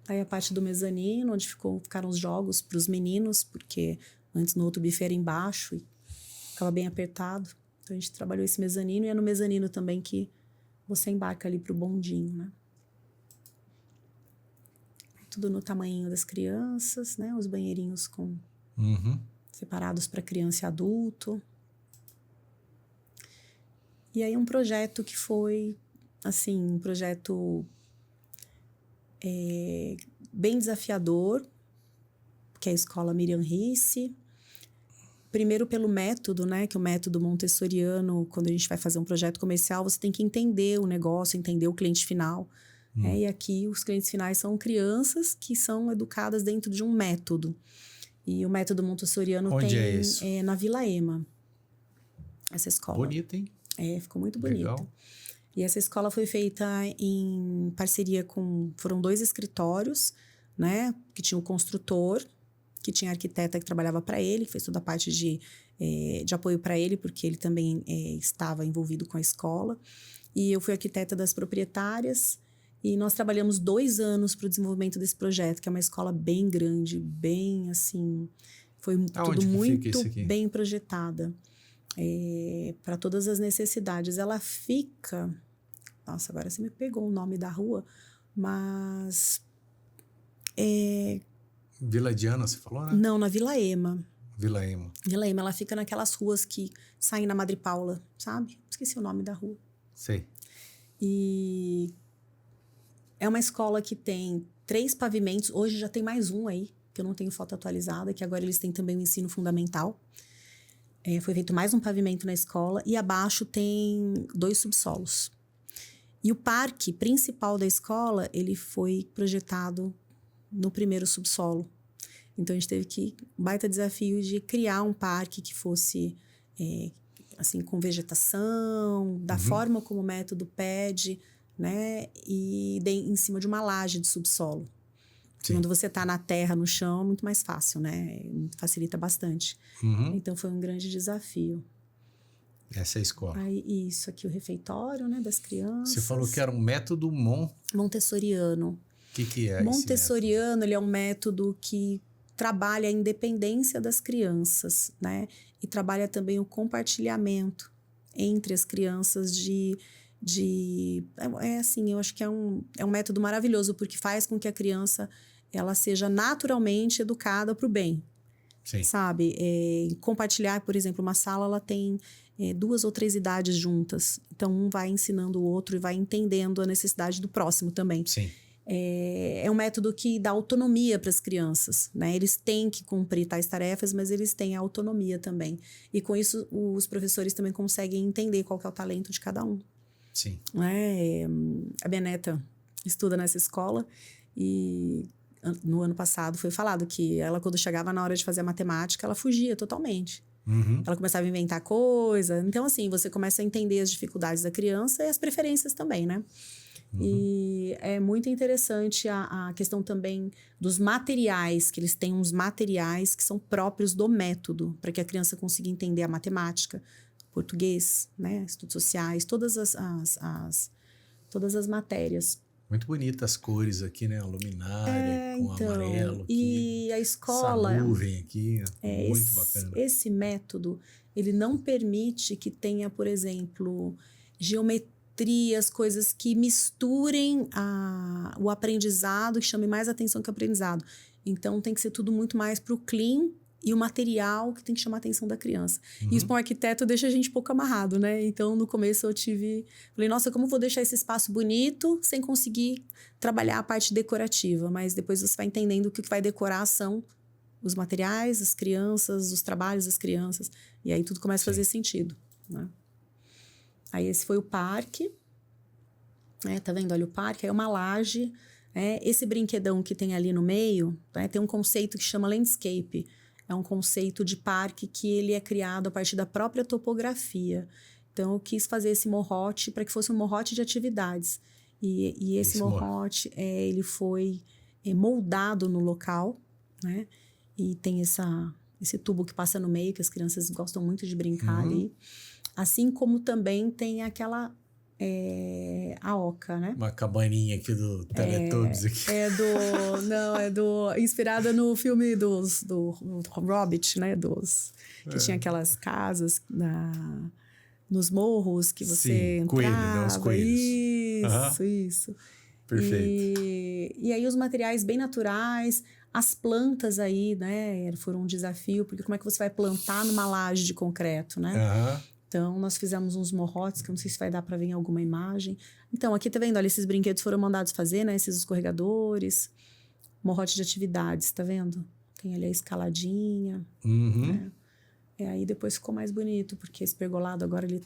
Aí a parte do mezanino, onde ficaram os jogos para os meninos, porque antes no outro buffet era embaixo e ficava bem apertado. Então a gente trabalhou esse mezanino e é no mezanino também que você embarca ali para o bondinho, né? Tudo no tamanhinho das crianças, né? Os banheirinhos separados para criança e adulto. E aí um projeto que foi, assim, um projeto bem desafiador, que é a Escola Miriam Risse. Primeiro pelo método, né? Que o método montessoriano, quando a gente vai fazer um projeto comercial, você tem que entender o negócio, entender o cliente final. E aqui os clientes finais são crianças que são educadas dentro de um método. E o método montessoriano Onde é isso? Na Vila Ema, essa escola. Bonita, hein? Ficou muito bonita. Legal. E essa escola foi feita em parceria foram 2 escritórios, né? Que tinha o construtor, que tinha a arquiteta que trabalhava para ele, que fez toda a parte de apoio para ele, porque ele também estava envolvido com a escola. E eu fui arquiteta das proprietárias. E nós trabalhamos 2 anos para o desenvolvimento desse projeto, que é uma escola bem grande, bem assim... Foi tudo muito bem projetada para todas as necessidades. Ela fica... Nossa, agora você me pegou o nome da rua, mas... Vila Diana, você falou, né? Não, na Vila Ema. Vila Ema. Vila Ema, ela fica naquelas ruas que saem na Madre Paula, sabe? Esqueci o nome da rua. Sei. E... é uma escola que tem 3 pavimentos. Hoje já tem mais um aí, que eu não tenho foto atualizada, que agora eles têm também o ensino fundamental. Foi feito mais um pavimento na escola e abaixo tem 2 subsolos. E o parque principal da escola, ele foi projetado no primeiro subsolo. Então a gente teve um baita desafio de criar um parque que fosse assim, com vegetação, da forma como o método pede, né? E em cima de uma laje de subsolo. Quando você está na terra, no chão, é muito mais fácil, né? Facilita bastante. Então, foi um grande desafio. Essa é a escola. Aí, isso aqui, o refeitório, né? Das crianças. Você falou que era um método montessoriano. O que é Montessoriano, ele é um método que trabalha a independência das crianças, né? E trabalha também o compartilhamento entre as crianças assim, eu acho que é um método maravilhoso, porque faz com que a criança ela seja naturalmente educada para o bem, Sim. sabe? Compartilhar, por exemplo, uma sala, ela tem 2 ou 3 idades juntas. Então, um vai ensinando o outro e vai entendendo a necessidade do próximo também. Sim. É um método que dá autonomia para as crianças, né? Eles têm que cumprir tais tarefas, mas eles têm a autonomia também. E com isso, os professores também conseguem entender qual que é o talento de cada um. Sim. Né? A minha neta estuda nessa escola e no ano passado foi falado que ela, quando chegava na hora de fazer a matemática, ela fugia totalmente. Uhum. Ela começava a inventar coisa. Então, assim, você começa a entender as dificuldades da criança e as preferências também, né? E é muito interessante a questão também dos materiais, que eles têm uns materiais que são próprios do método, para que a criança consiga entender a matemática, português, né, estudos sociais, todas as matérias. Muito bonitas as cores aqui, né? A luminária com amarelo aqui. E a escola... Essa nuvem aqui, muito bacana. Esse método, ele não permite que tenha, por exemplo, geometrias, coisas que misturem o aprendizado, que chame mais atenção que o aprendizado. Então, tem que ser tudo muito mais para o clean e o material que tem que chamar a atenção da criança. E isso para um arquiteto deixa a gente um pouco amarrado, né? Então, no começo falei, nossa, como eu vou deixar esse espaço bonito sem conseguir trabalhar a parte decorativa? Mas depois você vai entendendo que o que vai decorar são os materiais, as crianças, os trabalhos das crianças. E aí tudo começa a fazer sentido, né? Aí esse foi o parque, né? Tá vendo? Olha o parque, aí é uma laje, né? Esse brinquedão que tem ali no meio, né? Tem um conceito que chama landscape. É um conceito de parque que ele é criado a partir da própria topografia. Então, eu quis fazer esse morrote para que fosse um morrote de atividades. E esse morrote, ele foi moldado no local, né? E tem esse tubo que passa no meio, que as crianças gostam muito de brincar ali. Assim como também tem aquela... a oca, né? Uma cabaninha aqui do Teletubbies aqui. Inspirada no filme do Hobbit, né? Que tinha aquelas casas nos morros que você entrava. Coelho, né? Os coelhos. Isso. Perfeito. E aí os materiais bem naturais, as plantas aí, né? Foram um desafio, porque como é que você vai plantar numa laje de concreto, né? Então, nós fizemos uns morrotes, que eu não sei se vai dar para ver em alguma imagem. Então, aqui tá vendo? Olha, esses brinquedos foram mandados fazer, né? Esses escorregadores. Morrote de atividades, tá vendo? Tem ali a escaladinha. Né? E aí depois ficou mais bonito, porque esse pergolado agora ele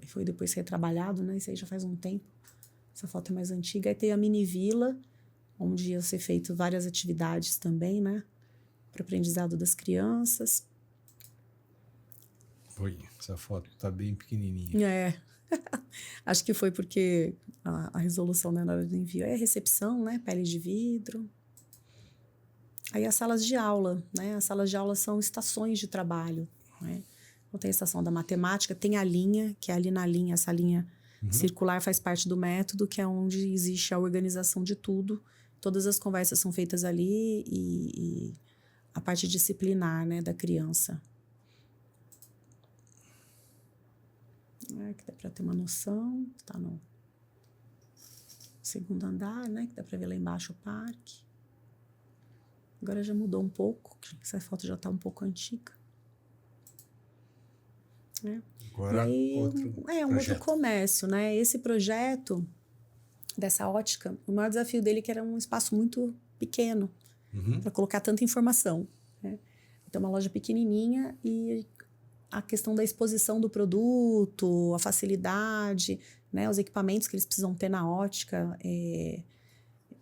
foi depois retrabalhado, né? Isso aí já faz um tempo. Essa foto é mais antiga. Aí tem a mini vila, onde ia ser feito várias atividades também, né? Para o aprendizado das crianças. Oi, essa foto tá bem pequenininha. Acho que foi porque a resolução, né, na hora do envio é a recepção, né, pele de vidro. Aí as salas de aula, né, as salas de aula são estações de trabalho, né. Então tem a estação da matemática, tem a linha, que é ali na linha, essa linha circular faz parte do método, que é onde existe a organização de tudo. Todas as conversas são feitas ali e a parte disciplinar, né, da criança. Que dá para ter uma noção, está no segundo andar, né? Que dá para ver lá embaixo o parque. Agora já mudou um pouco, essa foto já está um pouco antiga. Agora, um outro projeto. comércio, né? Esse projeto dessa ótica, o maior desafio dele é que era um espaço muito pequeno para colocar tanta informação, né? Então, uma loja pequenininha e a questão da exposição do produto, a facilidade, né, os equipamentos que eles precisam ter na ótica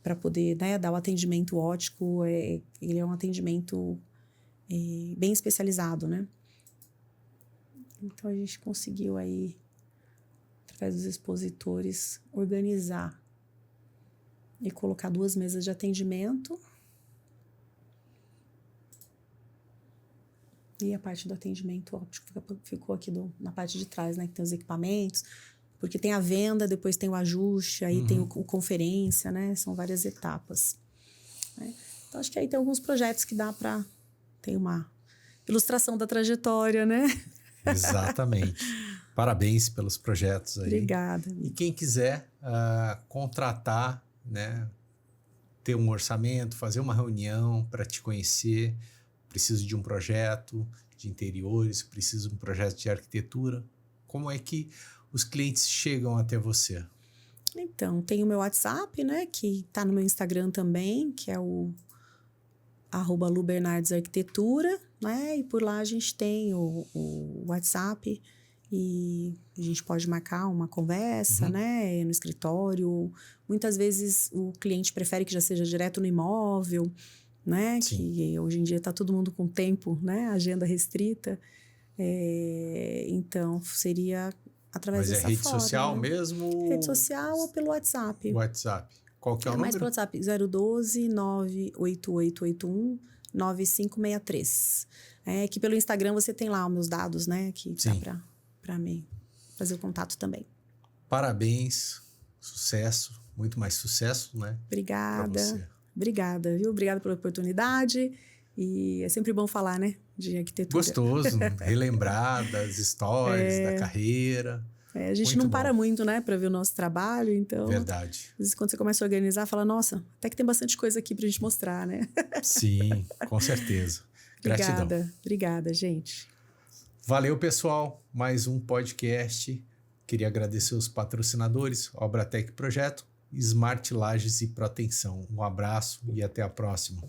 para poder, né, dar o atendimento óptico. Ele é um atendimento bem especializado, né? Então, a gente conseguiu aí, através dos expositores, organizar e colocar 2 mesas de atendimento. E a parte do atendimento óptico ficou aqui na parte de trás, né? Que tem os equipamentos, porque tem a venda, depois tem o ajuste, aí tem o conferência, né? São várias etapas. Né? Então, acho que aí tem alguns projetos que dá para ter uma ilustração da trajetória, né? Exatamente. Parabéns pelos projetos aí. Obrigada. E quem quiser contratar, né? Ter um orçamento, fazer uma reunião para te conhecer, preciso de um projeto de interiores, preciso de um projeto de arquitetura. Como é que os clientes chegam até você? Então, tem o meu WhatsApp, né? Que está no meu Instagram também, que é o @lubernardesarquitetura, né? E por lá a gente tem o WhatsApp e a gente pode marcar uma conversa, né? No escritório. Muitas vezes o cliente prefere que já seja direto no imóvel, né? Sim. Que hoje em dia está todo mundo com tempo, né? Agenda restrita. Então, seria através Mas é dessa rede forma, social né? mesmo? Rede social ou pelo WhatsApp. WhatsApp. Qual que é o Mais número? pelo WhatsApp, 012 98881 9563. Que pelo Instagram você tem lá os meus dados, né? Que dá para mim fazer o contato também. Parabéns, sucesso, muito mais sucesso, né? Obrigada. Pra você. Obrigada, viu? Obrigada pela oportunidade. E é sempre bom falar, né? De arquitetura. Gostoso, relembrar das histórias, da carreira. A gente Muito não bom. para muito, né? Para ver o nosso trabalho, então... Verdade. Às vezes quando você começa a organizar, fala, nossa, até que tem bastante coisa aqui pra gente mostrar, né? Sim, com certeza. Gratidão. Obrigada, gente. Valeu, pessoal. Mais um podcast. Queria agradecer os patrocinadores, Obratec Projeto, Smart Lajes e Proteção. Um abraço e até a próxima.